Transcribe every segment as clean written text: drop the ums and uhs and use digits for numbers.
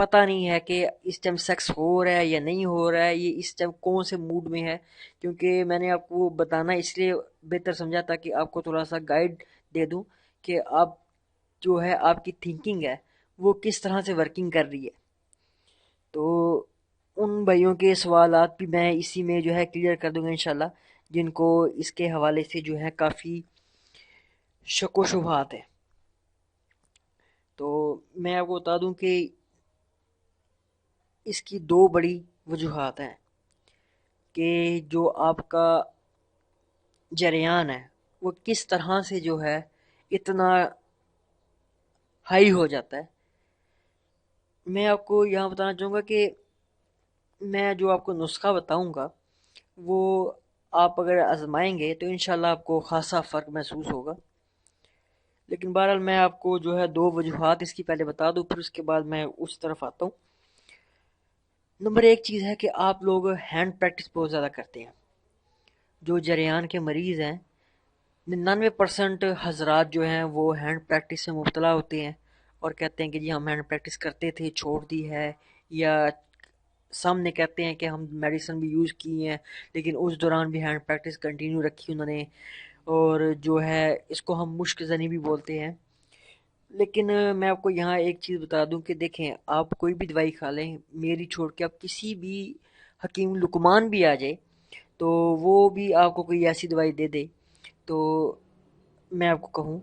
پتہ نہیں ہے کہ اس ٹائم سیکس ہو رہا ہے یا نہیں ہو رہا ہے، یہ اس ٹائم کون سے موڈ میں ہے، کیونکہ میں نے آپ کو بتانا اس لیے بہتر سمجھا تاکہ آپ کو تھوڑا سا گائیڈ دے دوں کہ آپ جو ہے آپ کی تھنکنگ ہے وہ کس طرح سے ورکنگ کر رہی ہے۔ تو ان بھائیوں کے سوالات بھی میں اسی میں جو ہے کلیئر کر دوں گا انشاءاللہ، جن کو اس کے حوالے سے جو ہے کافی شک و شبہات ہے۔ تو میں آپ کو بتا دوں کہ اس کی دو بڑی وجوہات ہیں کہ جو آپ کا جریان ہے وہ کس طرح سے جو ہے اتنا ہائی ہو جاتا ہے۔ میں آپ کو یہاں بتانا چاہوں گا کہ میں جو آپ کو نسخہ بتاؤں گا وہ آپ اگر آزمائیں گے تو انشاءاللہ آپ کو خاصا فرق محسوس ہوگا، لیکن بہرحال میں آپ کو جو ہے دو وجوہات اس کی پہلے بتا دوں، پھر اس کے بعد میں اس طرف آتا ہوں۔ نمبر ایک چیز ہے کہ آپ لوگ ہینڈ پریکٹس بہت زیادہ کرتے ہیں۔ جو جریان کے مریض ہیں 99% حضرات جو ہیں وہ ہینڈ پریکٹس سے مبتلا ہوتے ہیں اور کہتے ہیں کہ جی ہم ہینڈ پریکٹس کرتے تھے چھوڑ دی ہے، یا سامنے کہتے ہیں کہ ہم میڈیسن بھی یوز کی ہیں لیکن اس دوران بھی ہینڈ پریکٹس کنٹینیو رکھی انہوں نے، اور جو ہے اس کو ہم مشک زنی بھی بولتے ہیں۔ لیکن میں آپ کو یہاں ایک چیز بتا دوں کہ دیکھیں، آپ کوئی بھی دوائی کھا لیں میری چھوڑ کے، آپ کسی بھی حکیم لقمان بھی آ جائے تو وہ بھی آپ کو کوئی ایسی دوائی دے دے، تو میں آپ کو کہوں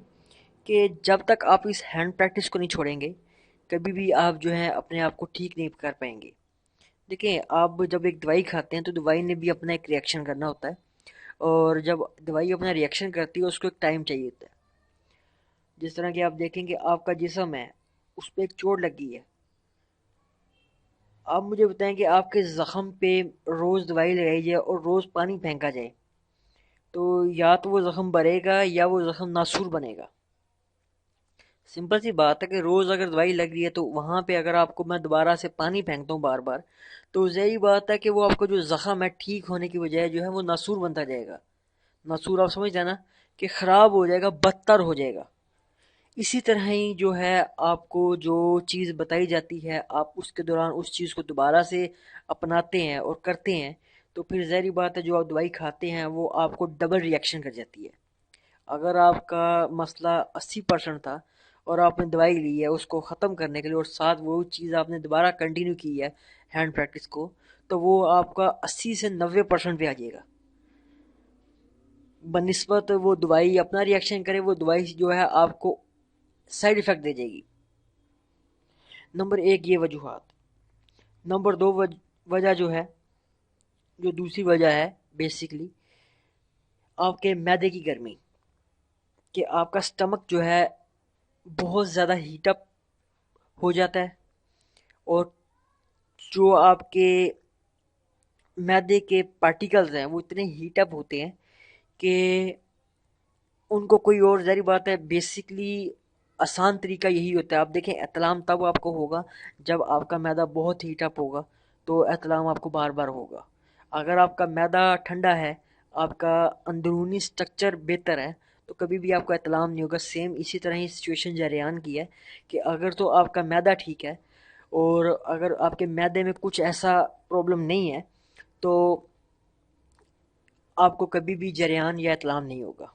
کہ جب تک آپ اس ہینڈ پریکٹس کو نہیں چھوڑیں گے کبھی بھی آپ جو ہے اپنے آپ کو ٹھیک نہیں کر پائیں گے۔ دیکھیں، آپ جب ایک دوائی کھاتے ہیں تو دوائی نے بھی اپنا ایک ریئیکشن کرنا ہوتا ہے، اور جب دوائی اپنا ریئیکشن کرتی ہے اس کو ایک ٹائم چاہیے ہوتا ہے۔ جس طرح کہ آپ دیکھیں کہ آپ کا جسم ہے اس پہ ایک چوٹ لگی ہے، آپ مجھے بتائیں کہ آپ کے زخم پہ روز دوائی لگائی جائے اور روز پانی پھینکا جائے تو یا تو وہ زخم بھرے گا یا وہ زخم ناسور بنے گا۔ سمپل سی بات ہے کہ روز اگر دوائی لگ رہی ہے تو وہاں پہ اگر آپ کو میں دوبارہ سے پانی پھینکتا ہوں بار بار، تو ظاہری بات ہے کہ وہ آپ کو جو زخم ہے ٹھیک ہونے کی بجائے جو ہے وہ ناسور بنتا جائے گا۔ ناسور آپ سمجھ جانا کہ خراب ہو جائے گا، بدتر ہو جائے گا۔ اسی طرح ہی جو ہے آپ کو جو چیز بتائی جاتی ہے آپ اس کے دوران اس چیز کو دوبارہ سے اپناتے ہیں اور کرتے ہیں، تو پھر ظاہری بات ہے جو آپ دوائی کھاتے ہیں وہ آپ کو ڈبل ریئیکشن کر جاتی ہے۔ اگر آپ کا مسئلہ 80% تھا اور آپ نے دوائی لی ہے اس کو ختم کرنے کے لیے، اور ساتھ وہ چیز آپ نے دوبارہ کنٹینیو کی ہے ہینڈ پریکٹس کو، تو وہ آپ کا 80 سے 90% پہ آ جائے گا۔ بنسبت وہ دوائی اپنا ریئیکشن کرے، وہ دوائی جو ہے آپ کو سائیڈ افیکٹ دے جائے گی۔ نمبر ایک یہ وجوہات۔ نمبر دو وجہ جو ہے، جو دوسری وجہ ہے بیسیکلی آپ کے معدے کی گرمی، کہ آپ کا سٹمک جو ہے بہت زیادہ ہیٹ اپ ہو جاتا ہے، اور جو آپ کے معدے کے پارٹیکلز ہیں وہ اتنے ہیٹ اپ ہوتے ہیں کہ ان کو کوئی اور، ظاہری بات ہے بیسیکلی آسان طریقہ یہی ہوتا ہے۔ آپ دیکھیں احتلام تب آپ کو ہوگا جب آپ کا معدہ بہت ہیٹ اپ ہوگا، تو احتلام آپ کو بار بار ہوگا۔ اگر آپ کا معدہ ٹھنڈا ہے، آپ کا اندرونی سٹرکچر بہتر ہے، تو کبھی بھی آپ کو احتلام نہیں ہوگا۔ سیم اسی طرح ہی سچویشن جریان کی ہے کہ اگر تو آپ کا معدہ ٹھیک ہے اور اگر آپ کے معدے میں کچھ ایسا پرابلم نہیں ہے تو آپ کو کبھی بھی جریان یا احتلام نہیں ہوگا۔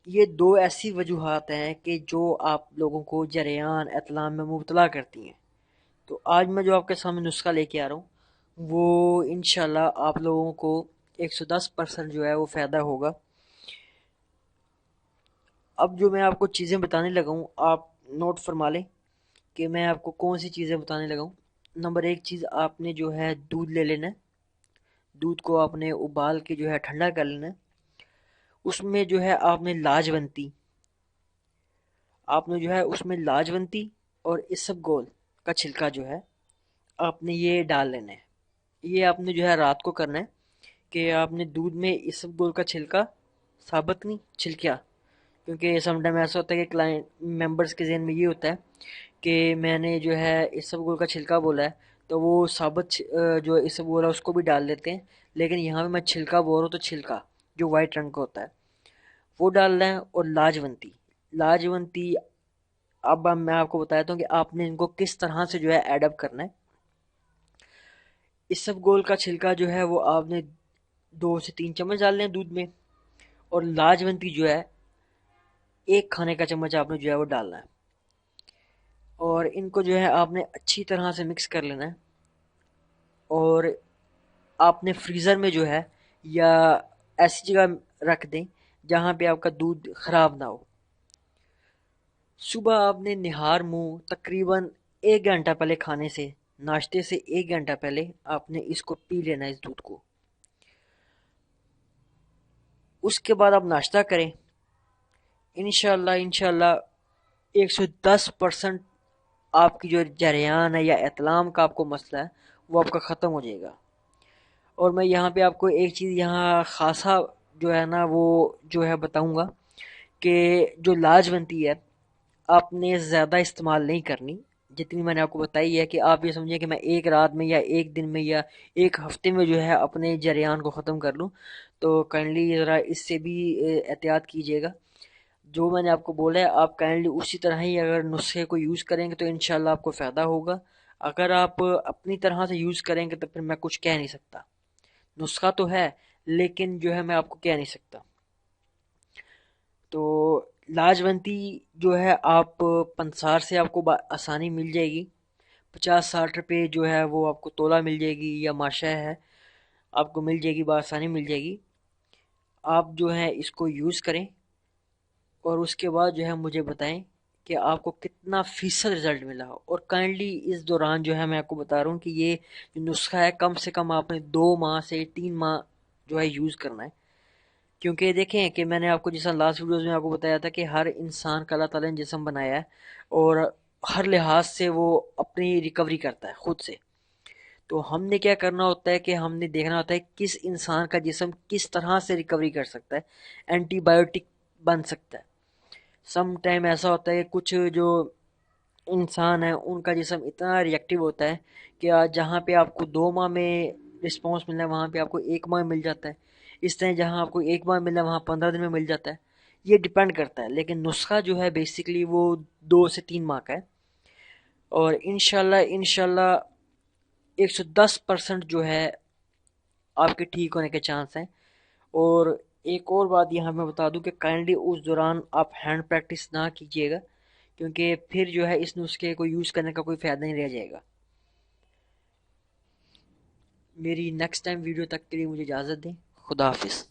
یہ دو ایسی وجوہات ہیں کہ جو آپ لوگوں کو جریان احتلام میں مبتلا کرتی ہیں۔ تو آج میں جو آپ کے سامنے نسخہ لے کے آ رہا ہوں وہ انشاءاللہ آپ لوگوں کو 110% جو ہے وہ فائدہ ہوگا۔ اب جو میں آپ کو چیزیں بتانے لگا ہوں آپ نوٹ فرما لیں کہ میں آپ کو کون سی چیزیں بتانے لگا ہوں۔ نمبر ایک چیز، آپ نے جو ہے دودھ لے لینا ہے، دودھ کو آپ نے ابال کے جو ہے ٹھنڈا کر لینا ہے۔ اس میں جو ہے آپ نے لاجونتی، اس میں لاجونتی اور اسب گول کا چھلکا جو ہے آپ نے یہ ڈال لینا ہے۔ یہ آپ نے جو ہے رات کو کرنا ہے کہ آپ نے دودھ میں اسب گول کا چھلکا، ثابت نہیں چھلکیا، کیونکہ سم ٹائم ایسا ہوتا ہے کہ کلائنٹ ممبرس کے ذہن میں یہ ہوتا ہے کہ میں نے جو ہے اسب گول کا چھلکا بولا ہے تو وہ ثابت جو اسب گول ہے اس کو بھی ڈال دیتے ہیں، لیکن یہاں پہ میں چھلکا بول رہا ہوں تو چھلکا جو وائٹ رنگ کا ہوتا ہے وہ ڈالنا ہے۔ اور لاجونتی اب میں آپ کو بتاتا ہوں کہ آپ نے ان کو کس طرح سے جو ہے ایڈ اپ کرنا ہے۔ اس سب گول کا چھلکا جو ہے وہ آپ نے 2 سے 3 چمچ ڈالنے ہیں دودھ میں، اور لاجونتی جو ہے 1 کھانے کا چمچ آپ نے جو ہے وہ ڈالنا ہے، اور ان کو جو ہے آپ نے اچھی طرح سے مکس کر لینا ہے، اور آپ نے فریزر میں جو ہے یا ایسی جگہ رکھ دیں جہاں پہ آپ کا دودھ خراب نہ ہو۔ صبح آپ نے نہار منہ تقریباً 1 گھنٹہ پہلے کھانے سے، ناشتے سے 1 گھنٹہ پہلے آپ نے اس کو پی لینا ہے، اس دودھ کو۔ اس کے بعد آپ ناشتہ کریں، انشاءاللہ 110% آپ کی جو جریان ہے یا اطلام کا آپ کو مسئلہ ہے وہ آپ کا ختم ہو جائے گا۔ اور میں یہاں پہ آپ کو ایک چیز یہاں خاصا جو ہے نا وہ جو ہے بتاؤں گا کہ جو لاجونتی ہے آپ نے زیادہ استعمال نہیں کرنی، جتنی میں نے آپ کو بتائی ہے کہ آپ یہ سمجھیں کہ میں ایک رات میں یا ایک دن میں یا ایک ہفتے میں جو ہے اپنے جریان کو ختم کر لوں، تو کائنڈلی ذرا اس سے بھی احتیاط کیجیے گا۔ جو میں نے آپ کو بولا ہے آپ کائنڈلی اسی طرح ہی اگر نسخے کو یوز کریں گے تو انشاءاللہ آپ کو فائدہ ہوگا۔ اگر آپ اپنی طرح سے یوز کریں گے تو پھر میں کچھ کہہ نہیں سکتا، نسخہ تو ہے لیکن جو ہے میں آپ کو کہہ نہیں سکتا۔ تو لاجونتی جو ہے آپ پنسار سے آپ کو آسانی مل جائے گی، 50-60 روپے جو ہے وہ آپ کو تولا مل جائے گی، یا ماشا ہے آپ کو مل جائے گی، بآسانی مل جائے گی۔ آپ جو ہے اس کو یوز کریں، اور اس کے بعد جو ہے مجھے بتائیں کہ آپ کو کتنا فیصد رزلٹ ملا ہو۔ اور کائنڈلی اس دوران جو ہے میں آپ کو بتا رہا ہوں کہ یہ جو نسخہ ہے کم سے کم آپ نے 2 ماہ سے 3 ماہ جو ہے یوز کرنا ہے، کیونکہ دیکھیں کہ میں نے آپ کو جیسا لاسٹ ویڈیوز میں آپ کو بتایا تھا کہ ہر انسان کا اللہ تعالیٰ نے جسم بنایا ہے، اور ہر لحاظ سے وہ اپنی ریکوری کرتا ہے خود سے۔ تو ہم نے کیا کرنا ہوتا ہے کہ ہم نے دیکھنا ہوتا ہے کس انسان کا جسم کس طرح سے ریکوری کر سکتا ہے، اینٹی بایوٹک بن سکتا ہے۔ سم ٹائم ایسا ہوتا ہے کہ کچھ جو انسان ہیں ان کا جسم اتنا ری ایکٹیو ہوتا ہے کہ جہاں پہ آپ کو 2 ماہ میں رسپانس ملنا ہے وہاں پہ آپ کو 1 ماہ مل جاتا ہے، اس طرح جہاں آپ کو 1 ماہ ملنا ہے وہاں 15 دن میں مل جاتا ہے۔ یہ ڈیپینڈ کرتا ہے، لیکن نسخہ جو ہے بیسیکلی وہ 2 سے 3 ماہ کا ہے، اور انشاءاللہ 110% جو ہے آپ کے ٹھیک ہونے کے چانس ہیں۔ اور ایک اور بات یہاں میں بتا دوں کہ کائنڈلی اس دوران آپ ہینڈ پریکٹس نہ کیجیے گا، کیونکہ پھر جو ہے اس نسخے کو یوز کرنے کا کوئی فائدہ نہیں رہ جائے گا۔ میری نیکسٹ ٹائم ویڈیو تک کے لیے مجھے اجازت دیں، خدا حافظ۔